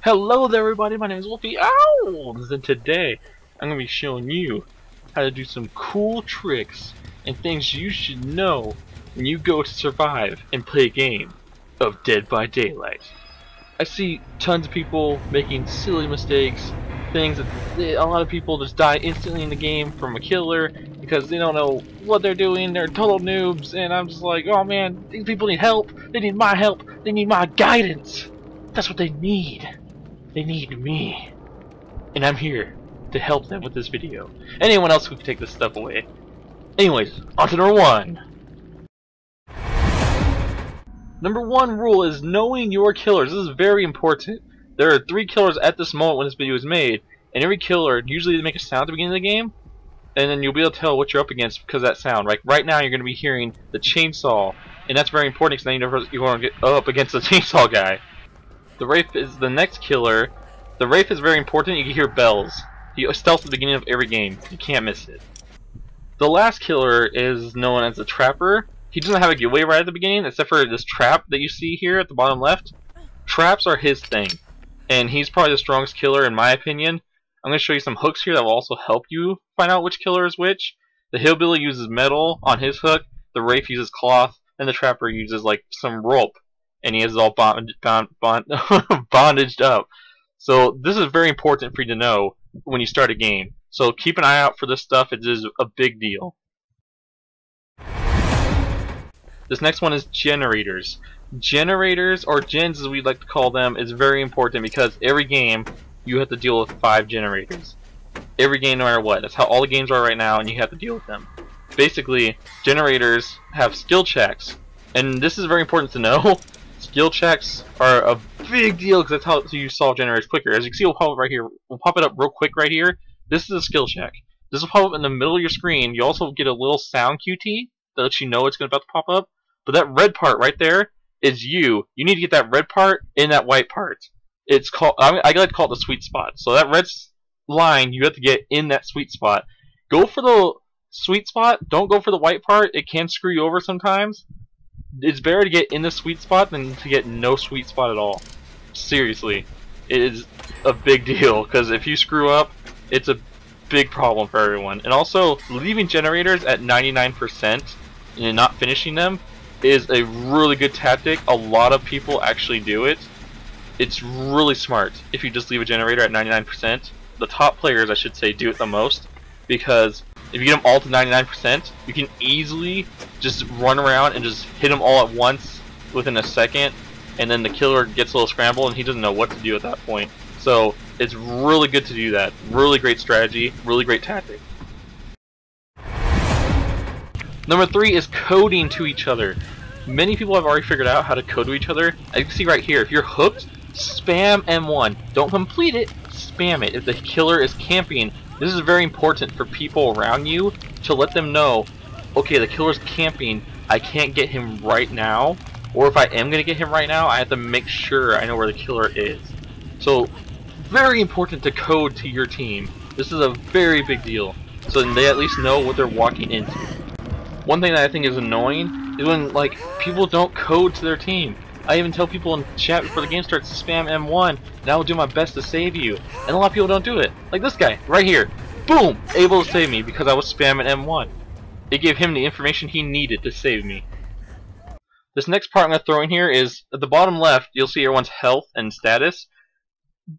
Hello there everybody, my name is Wolfyowns, and today I'm going to be showing you how to do some cool tricks and things you should know when you go to survive and play a game of Dead by Daylight. I see tons of people making silly mistakes, things that a lot of people just die instantly in the game from a killer because they don't know what they're doing, they're total noobs, and I'm just like, oh man, these people need help, they need my help, they need my guidance. That's what they need. They need me. And I'm here to help them with this video. Anyone else who can take this stuff away. Anyways, on to number one. Number one rule is knowing your killers. This is very important. There are 3 killers at this moment when this video is made, and every killer, usually they make a sound at the beginning of the game, and then you'll be able to tell what you're up against because of that sound. Like right now you're going to be hearing the chainsaw, and that's very important because now you want to get up against the chainsaw guy. The Wraith is the next killer. The Wraith is very important. You can hear bells. He stealths at the beginning of every game. You can't miss it. The last killer is known as the Trapper. He doesn't have a giveaway right at the beginning, except for this trap that you see here at the bottom left. Traps are his thing, and he's probably the strongest killer in my opinion. I'm going to show you some hooks here that will also help you find out which killer is which. The Hillbilly uses metal on his hook. The Wraith uses cloth, and the Trapper uses like some rope. And he has it all bondaged up. So this is very important for you to know when you start a game. So keep an eye out for this stuff. It is a big deal. This next one is generators. Generators, or gens as we like to call them, is very important because every game you have to deal with 5 generators. Every game, no matter what. That's how all the games are right now, and you have to deal with them. Basically, generators have skill checks. And this is very important to know. Skill checks are a big deal because that's how you solve generators quicker. As you can see, we'll pop it right here. We'll pop it up real quick right here. This is a skill check. This will pop up in the middle of your screen. You also get a little sound QT that lets you know it's about to pop up. But that red part right there is you. You need to get that red part in that white part. It's called. I like to call it the sweet spot. So that red line you have to get in that sweet spot. Go for the sweet spot. Don't go for the white part. It can screw you over sometimes. It's better to get in the sweet spot than to get no sweet spot at all. Seriously, it is a big deal because if you screw up, it's a big problem for everyone. And also, leaving generators at 99% and not finishing them is a really good tactic. A lot of people actually do it. It's really smart if you just leave a generator at 99%. The top players, I should say, do it the most because if you get them all to 99%, you can easily just run around and just hit them all at once within a second, and then the killer gets a little scrambled and he doesn't know what to do at that point. So it's really good to do that. Really great strategy, really great tactic. Number 3 is coding to each other. Many people have already figured out how to code to each other. As you can see right here, if you're hooked, spam M1. Don't complete it, spam it. If the killer is camping, this is very important for people around you to let them know, okay, the killer's camping, I can't get him right now, or if I am going to get him right now, I have to make sure I know where the killer is. So, very important to code to your team. This is a very big deal, so they at least know what they're walking into. One thing that I think is annoying is when like people don't code to their team. I even tell people in chat before the game starts to spam M1, and I will do my best to save you. And a lot of people don't do it. Like this guy, right here. Boom! Able to save me because I was spamming M1. It gave him the information he needed to save me. This next part I'm going to throw in here is, at the bottom left, you'll see everyone's health and status.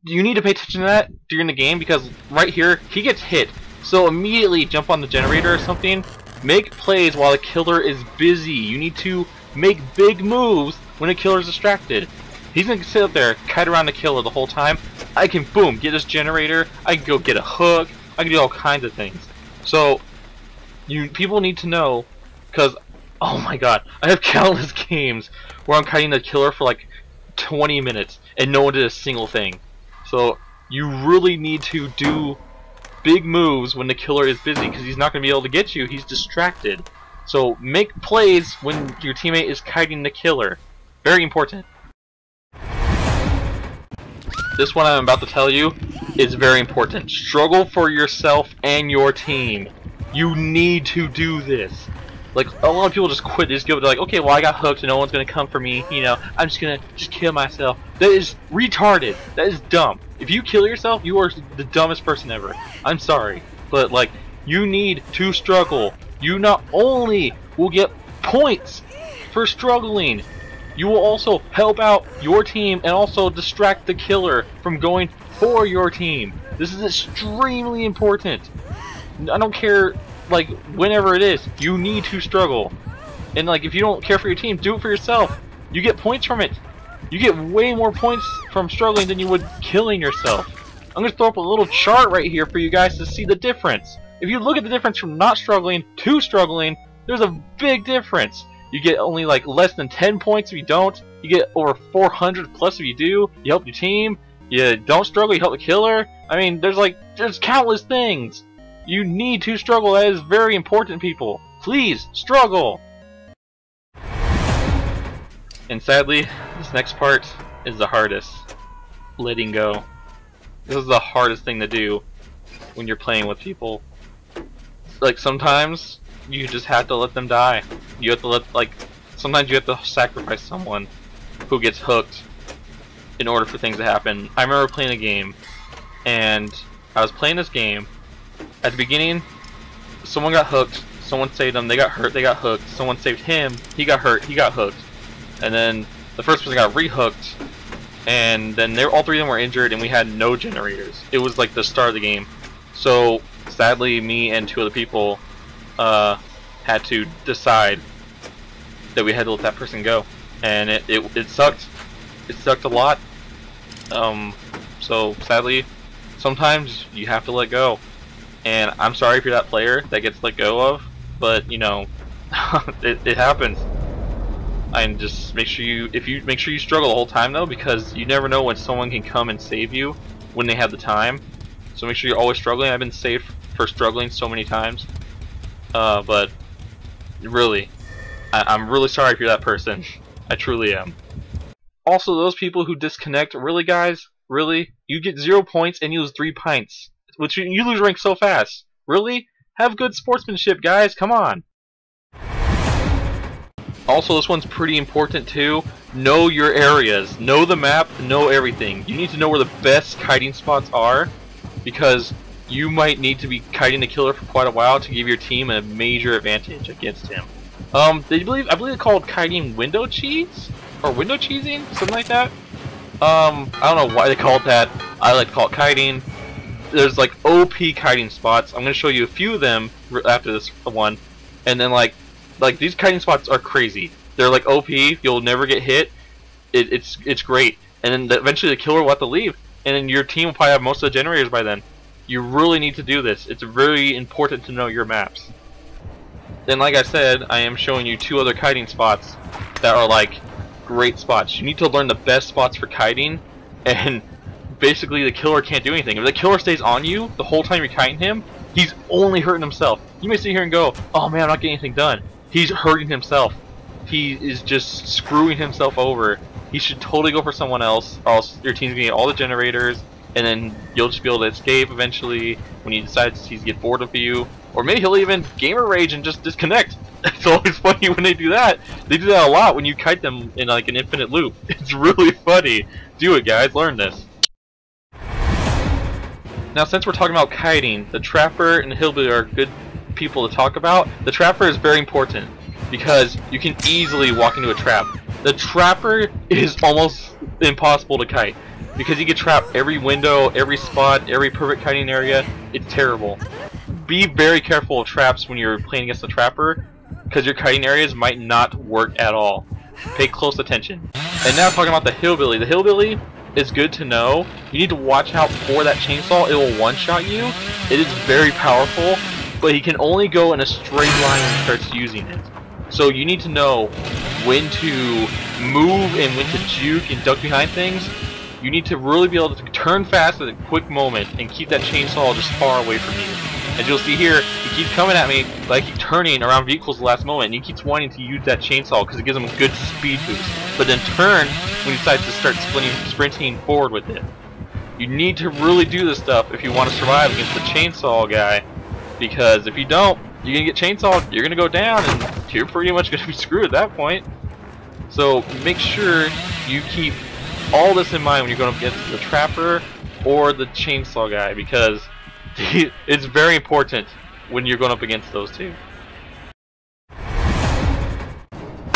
You need to pay attention to that during the game because right here, he gets hit. So immediately jump on the generator or something. Make plays while the killer is busy. You need to make big moves when a killer is distracted. He's going to sit up there, kite around the killer the whole time. I can, boom, get this generator. I can go get a hook. I can do all kinds of things. So, people need to know, because, oh my god, I have countless games where I'm kiting the killer for like 20 minutes and no one did a single thing. So, you really need to do big moves when the killer is busy because he's not going to be able to get you. He's distracted. So, make plays when your teammate is kiting the killer. Very important. This one I'm about to tell you is very important. Struggle for yourself and your team. You need to do this. Like, a lot of people just quit. They just go, they're like, okay, well, I got hooked and no one's gonna come for me, you know, I'm just gonna kill myself. That is retarded. That is dumb. If you kill yourself, you are the dumbest person ever. I'm sorry. But, like, you need to struggle. You not only will get points for struggling, you will also help out your team and also distract the killer from going for your team. This is extremely important. I don't care, like, whenever it is, you need to struggle. And, like, if you don't care for your team, do it for yourself. You get points from it. You get way more points from struggling than you would killing yourself. I'm going to throw up a little chart right here for you guys to see the difference. If you look at the difference from not struggling to struggling, there's a big difference. You get only like less than 10 points if you don't. You get over 400 plus if you do. You help your team. You don't struggle, you help the killer. I mean, there's countless things. You need to struggle. That is very important, people. Please, struggle! And sadly, this next part is the hardest. Letting go. This is the hardest thing to do when you're playing with people. Like, sometimes you just have to let them die. You have to sometimes you have to sacrifice someone who gets hooked in order for things to happen. I remember playing a game, and I was playing this game. At the beginning, someone got hooked, someone saved them, they got hurt, they got hooked, someone saved him, he got hurt, he got hooked. And then the first person got re-hooked, and then all three of them were injured, and we had no generators. It was like the start of the game. So sadly, me and two other people had to decide that we had to let that person go, and it sucked. It sucked a lot. So sadly, sometimes you have to let go, and I'm sorry if you're that player that gets let go of, but you know, it happens. And just make sure you struggle the whole time though, because you never know when someone can come and save you when they have the time. So make sure you're always struggling. I've been saved for struggling so many times. But really, I'm really sorry if you're that person. I truly am. Also, those people who disconnect, really guys, really? You get 0 points and you lose 3 pints. Which you lose rank so fast. Really? Have good sportsmanship, guys, come on. Also, this one's pretty important too. Know your areas. Know the map, know everything. You need to know where the best kiting spots are, because you might need to be kiting the killer for quite a while to give your team a major advantage against him. I believe it's called kiting window cheese? Or window cheesing? Something like that? I don't know why they call it that. I like to call it kiting. There's like OP kiting spots. I'm going to show you a few of them after this one. And then like these kiting spots are crazy. They're like OP, you'll never get hit. It's great. And then eventually the killer will have to leave. And then your team will probably have most of the generators by then. You really need to do this. It's very important to know your maps. Then, like I said, I am showing you 2 other kiting spots that are like great spots. You need to learn the best spots for kiting, and basically the killer can't do anything. If the killer stays on you the whole time you're kiting him, he's only hurting himself. You may sit here and go, oh man, I'm not getting anything done. He's hurting himself. He is just screwing himself over. He should totally go for someone else, or else your team's gonna get all the generators, and then you'll just be able to escape eventually when he decides he's get bored of you. Or maybe he'll even gamer rage and just disconnect. It's always funny when they do that. They do that a lot when you kite them in like an infinite loop. It's really funny. Do it, guys. Learn this. Now, since we're talking about kiting, the Trapper and the Hillbilly are good people to talk about. The Trapper is very important because you can easily walk into a trap. The Trapper is almost impossible to kite because you can trap every window, every spot, every perfect kiting area. It's terrible. Be very careful of traps when you're playing against the Trapper, because your kiting areas might not work at all. Pay close attention. And now talking about the Hillbilly. The Hillbilly is good to know. You need to watch out for that chainsaw. It will one-shot you. It is very powerful, but he can only go in a straight line when he starts using it. So you need to know when to move and when to juke and duck behind things. You need to really be able to turn fast at a quick moment and keep that chainsaw just far away from you. As you'll see here, he keeps coming at me, but I keep turning around vehicles the last moment, and he keeps wanting to use that chainsaw because it gives him a good speed boost. But then turn when he decides to start sprinting forward with it. You need to really do this stuff if you want to survive against the chainsaw guy, because if you don't, you're going to get chainsawed, you're going to go down, and you're pretty much gonna be screwed at that point. So make sure you keep all this in mind when you're going up against the trapper or the chainsaw guy, because it's very important when you're going up against those two.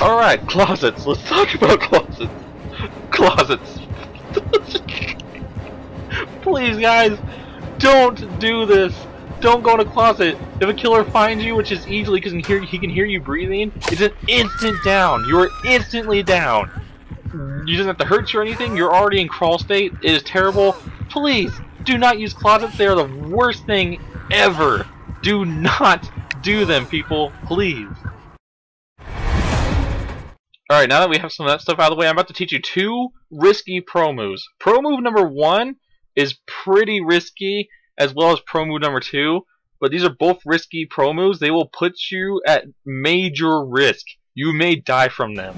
Alright, closets. Let's talk about closets. Closets. Please, guys, don't do this. Don't go in a closet. If a killer finds you, which is easily because he can hear you breathing, it's an instant down. You are instantly down. You doesn't have to hurt you or anything. You're already in crawl state. It is terrible. Please do not use closets. They are the worst thing ever. Do not do them, people. Please. Alright, now that we have some of that stuff out of the way, I'm about to teach you two risky pro moves. Pro move number 1 is pretty risky, as well as pro move number 2, but these are both risky pro moves. They will put you at major risk. You may die from them.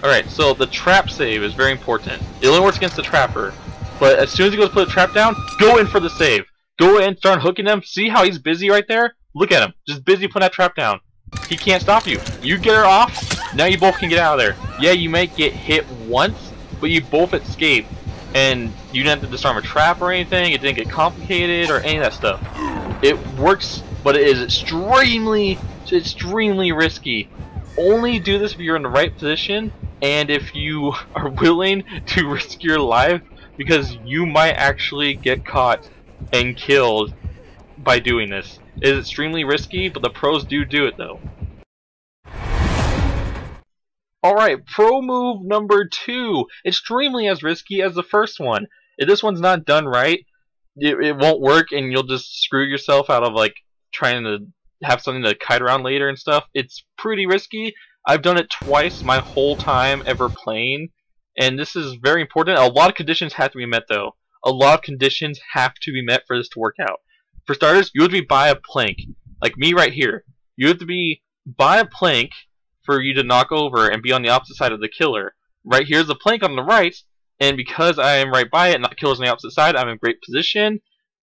Alright, so the trap save is very important. It only works against the trapper, but as soon as he goes to put a trap down, go in for the save. Go in, start hooking him. See how he's busy right there? Look at him. Just busy putting that trap down. He can't stop you. You get her off, now you both can get out of there. Yeah, you might get hit once, but you both escape. And you didn't have to disarm a trap or anything. It didn't get complicated or any of that stuff. It works, but it is extremely risky. Only do this if you're in the right position and if you are willing to risk your life, because you might actually get caught and killed by doing this. It is extremely risky, but the pros do it though. Alright, pro move number 2. Extremely as risky as the first one. If this one's not done right, it won't work and you'll just screw yourself out of like trying to have something to kite around later and stuff. It's pretty risky. I've done it twice my whole time ever playing, and this is very important. A lot of conditions have to be met though. A lot of conditions have to be met for this to work out. For starters, you have to be by a plank. Like me right here. You have to be by a plank for you to knock over and be on the opposite side of the killer. Right here's the plank on the right, and because I am right by it and the killer's on the opposite side, I'm in great position.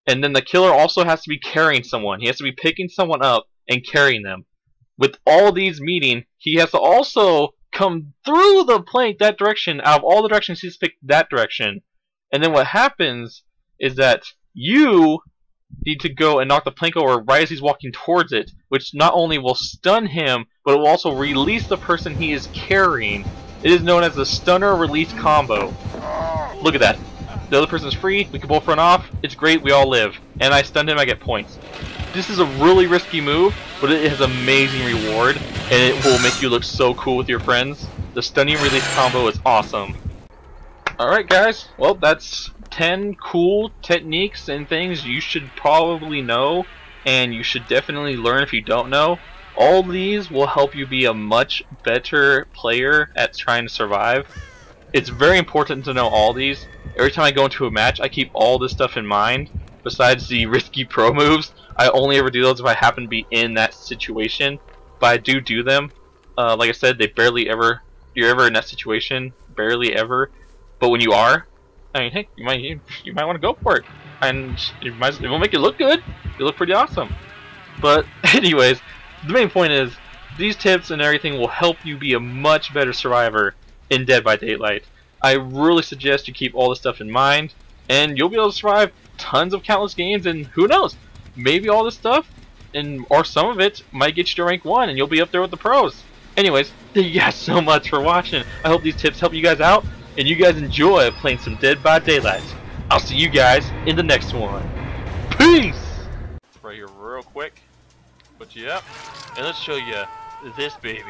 And then the killer also has to be carrying someone. He has to be picking someone up and carrying them. With all these meeting, he has to also come through the plank that direction. Out of all the directions, he's picked that direction. And then what happens is that you need to go and knock the plank over right as he's walking towards it, which not only will stun him, but it will also release the person he is carrying. It is known as the stunner release combo. Look at that. The other person's free, we can both run off, it's great, we all live. And I stunned him, I get points. This is a really risky move, but it has amazing reward, and it will make you look so cool with your friends. The stunning release combo is awesome. Alright guys, well that's 10 cool techniques and things you should probably know, and you should definitely learn if you don't know. All these will help you be a much better player at trying to survive. It's very important to know all these. Every time I go into a match, I keep all this stuff in mind. Besides the risky pro moves, I only ever do those if I happen to be in that situation. But I do them. Like I said, they barely ever. You're ever in that situation, barely ever. But when you are, I mean, hey, you might want to go for it, and it will make you look good. You look pretty awesome. But anyways, the main point is these tips and everything will help you be a much better survivor in Dead by Daylight. I really suggest you keep all this stuff in mind, and you'll be able to survive tons of countless games, and who knows, maybe all this stuff or some of it might get you to rank 1 and you'll be up there with the pros. Anyways, thank you guys so much for watching. I hope these tips help you guys out and you guys enjoy playing some Dead by Daylight. I'll see you guys in the next one. Peace! Right here real quick. Put you up, and let's show you this baby.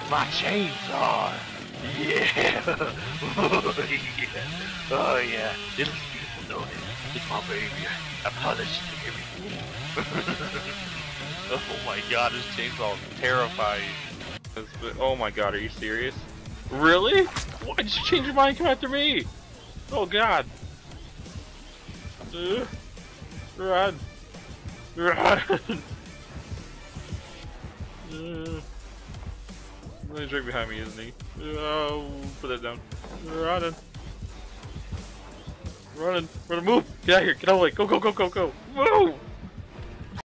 My chainsaw. Yeah. Oh yeah. Oh yeah. It looks beautiful, don't it? It's my baby. I polished everything. Oh my god, this chainsaw is terrifying. Oh my god, are you serious? Really? Why did you change your mind and come after me? Oh god. Run. Run. He's right behind me, isn't he? Oh, put that down. Running. Running. Running. Move. Get out of here. Get out of the way. Go, go, go, go, go. Move.